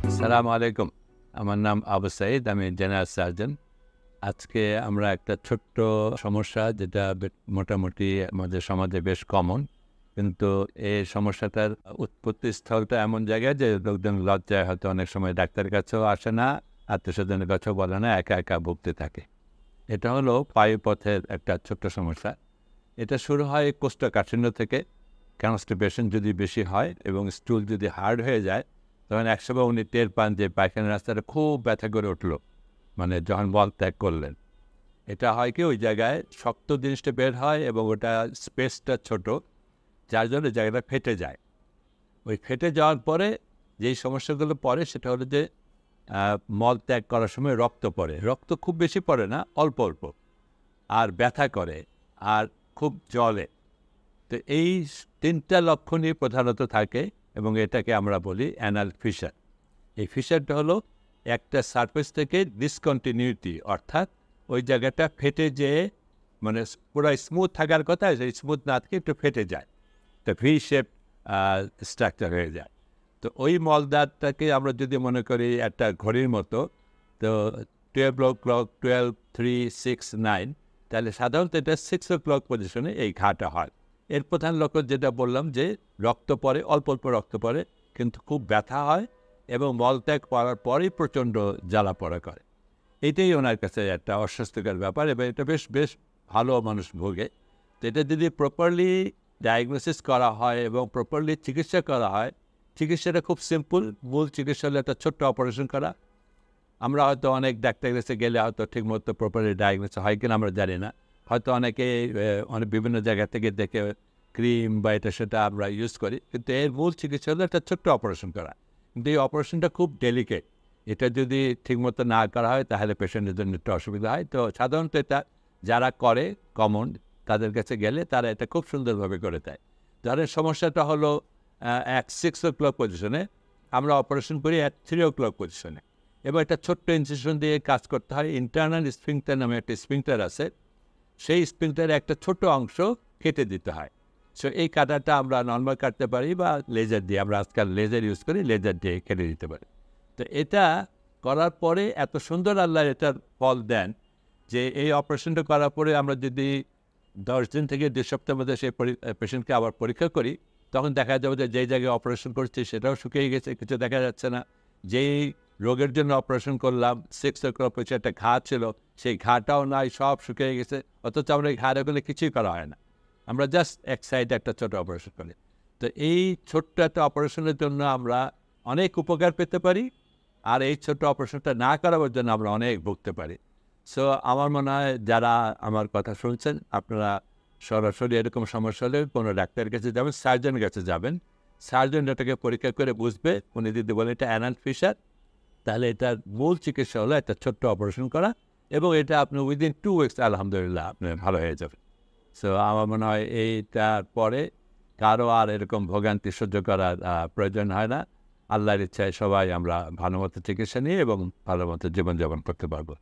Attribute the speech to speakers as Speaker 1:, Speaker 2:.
Speaker 1: আসসালামু আলাইকুম। আমার নাম আবু সাঈদ। আমি জেনারেল সার্জন। আজকে আমরা একটা ছোট্ট সমস্যা যেটা মোটামুটি আমাদের সমাজে বেশ কমন। কিন্তু এই সমস্যাটার উৎপত্তি স্থলটা এমন জায়গায় যে লোকজন লজ্জায় হয়তো অনেক সময় ডাক্তারের কাছেও আসে না, আত্মীয়স্বজনের কাছেও বলে না, একা, একা ভুগতে থাকে। এটা হলো পায়ুপথের একটা ছোট্ট সমস্যা। এটা শুরু হয় কোষ্ঠকাঠিন্য থেকে। কনস্টিপেশন যদি বেশি হয় এবং স্টুল যদি হার্ড হয়ে যায়, তখন একসময় উনি টের পান যে পায়খানার রাস্তাটা খুব ব্যথা করে উঠল, মানে যখন মল ত্যাগ করলেন। এটা হয় কি, ওই জায়গায় শক্ত জিনিসটা বের হয় এবং ওটা স্পেসটা ছোট, যার জন্য জায়গাটা ফেটে যায়। ওই ফেটে যাওয়ার পরে যেই সমস্যাগুলো পড়ে সেটা হলো যে মল ত্যাগ করার সময় রক্ত পড়ে। রক্ত খুব বেশি পড়ে না, অল্প অল্প, আর ব্যথা করে, আর খুব জ্বলে। তো এই ৩টা লক্ষণই প্রধানত থাকে এবং এটাকে আমরা বলি অ্যানাল ফিশার। এই ফিশারটা হলো একটা সারফেস থেকে ডিসকন্টিনিউটি, অর্থাৎ ওই জায়গাটা ফেটে যেয়ে, মানে পুরো স্মুথ থাকার কথা, সেই স্মুথ না থেকে একটু ফেটে যায়, তো ভি শেপ স্ট্রাকচার হয়ে যায়। তো ওই মলদারটাকে আমরা যদি মনে করি একটা ঘড়ির মতো, তো 12 o'clock, 12, 3, 6, 9, তাহলে সাধারণত এটা 6 o'clock পজিশনে এই ঘাটা হয়। এর প্রধান লক্ষণ যেটা বললাম যে রক্ত পড়ে, অল্প অল্প রক্ত পড়ে, কিন্তু খুব ব্যথা হয় এবং মলত্যাগ করার পরেই প্রচণ্ড জ্বালা পড়া করে। এটাই ওনার কাছে একটা অস্বস্তিকর ব্যাপার এবং এটা বেশ বেশ ভালো মানুষ ভোগে। তো এটা যদি প্রপারলি ডায়াগনোসিস করা হয় এবং প্রপারলি চিকিৎসা করা হয়, চিকিৎসাটা খুব সিম্পল। মূল চিকিৎসা হলো একটা ছোট্ট অপারেশন করা। আমরা হয়তো অনেক ডাক্তারের কাছে গেলে হয়তো ঠিকমতো প্রপারলি ডায়াগনোসিস হয় কিনা আমরা জানি না। হয়তো অনেকে অনেক বিভিন্ন জায়গা থেকে দেখে ক্রিম বা এটা সেটা আমরা ইউজ করি, কিন্তু এর মূল চিকিৎসা হলো একটা ছোট্ট অপারেশন করা। কিন্তু এই অপারেশনটা খুব ডেলিকেট। এটা যদি ঠিকমতো না করা হয় তাহলে পেশেন্টের জন্য একটু অসুবিধা হয়। তো সাধারণত এটা যারা করে কমন, তাদের কাছে গেলে তারা এটা খুব সুন্দরভাবে করে দেয়। যাদের সমস্যাটা হলো এক 6 o'clock পজিশনে, আমরা অপারেশন করি at 3 o'clock পজিশনে এবং একটা ছোট্ট ইনসিশন দিয়ে কাজ করতে হয়। ইন্টারনাল স্ফিংক্টার নামে একটা স্ফিংক্টার আছে, সেই স্ফিংক্টারের একটা ছোট অংশ কেটে দিতে হয়। সো এই কাটাটা আমরা নর্মাল কাটতে পারি বা লেজার দিয়ে, আমরা আজকাল লেজার ইউজ করি, লেজার দিয়ে কেটে দিতে পারি। তো এটা করার পরে এত সুন্দর আল্লাহ এটার ফল দেন যে এই অপারেশনটা করার পরে আমরা যদি 10 দিন থেকে 2 সপ্তাহের মধ্যে সেই পেশেন্টকে আবার পরীক্ষা করি, তখন দেখা যাবে যে যেই জায়গায় অপারেশন করছি সেটাও শুকিয়ে গেছে, কিছু দেখা যাচ্ছে না। যেই রোগের জন্য অপারেশন করলাম, 6 o'clock পিছনে একটা ঘা ছিল, সেই ঘাটাও নাই, সব শুকিয়ে গেছে। অথচ আমরা এই ঘাড়গুলো কিছুই করা হয় না, আমরা জাস্ট এক সাইডে একটা ছোটো অপারেশন করি। তো এই ছোট্ট একটা অপারেশনের জন্য আমরা অনেক উপকার পেতে পারি, আর এই ছোট্ট অপারেশনটা না করাবার জন্য আমরা অনেক ভুগতে পারি। সো আমার মনে হয় যারা আমার কথা শুনছেন, আপনারা সরাসরি এরকম সমস্যা হলে কোনো ডাক্তারের কাছে যাবেন, সার্জনের কাছে যাবেন। সার্জন এটাকে পরীক্ষা করে বুঝবে। উনি যদি বলেন এটা অ্যানাল ফিশার, তাহলে এটার মূল চিকিৎসা হলো একটা ছোট্ট অপারেশন করা এবং এটা আপনি উইদিন 2 weeks আলহামদুলিল্লাহ আপনি ভালো হয়ে যাবেন। সো আমার মনে হয় এইটার পরে কারো আর এরকম ভোগান্তি সহ্য করার প্রয়োজন হয় না। আল্লাহর ইচ্ছায় সবাই আমরা ভালো মতো চিকিৎসা নিয়ে এবং ভালো মতো জীবনযাপন করতে পারবো।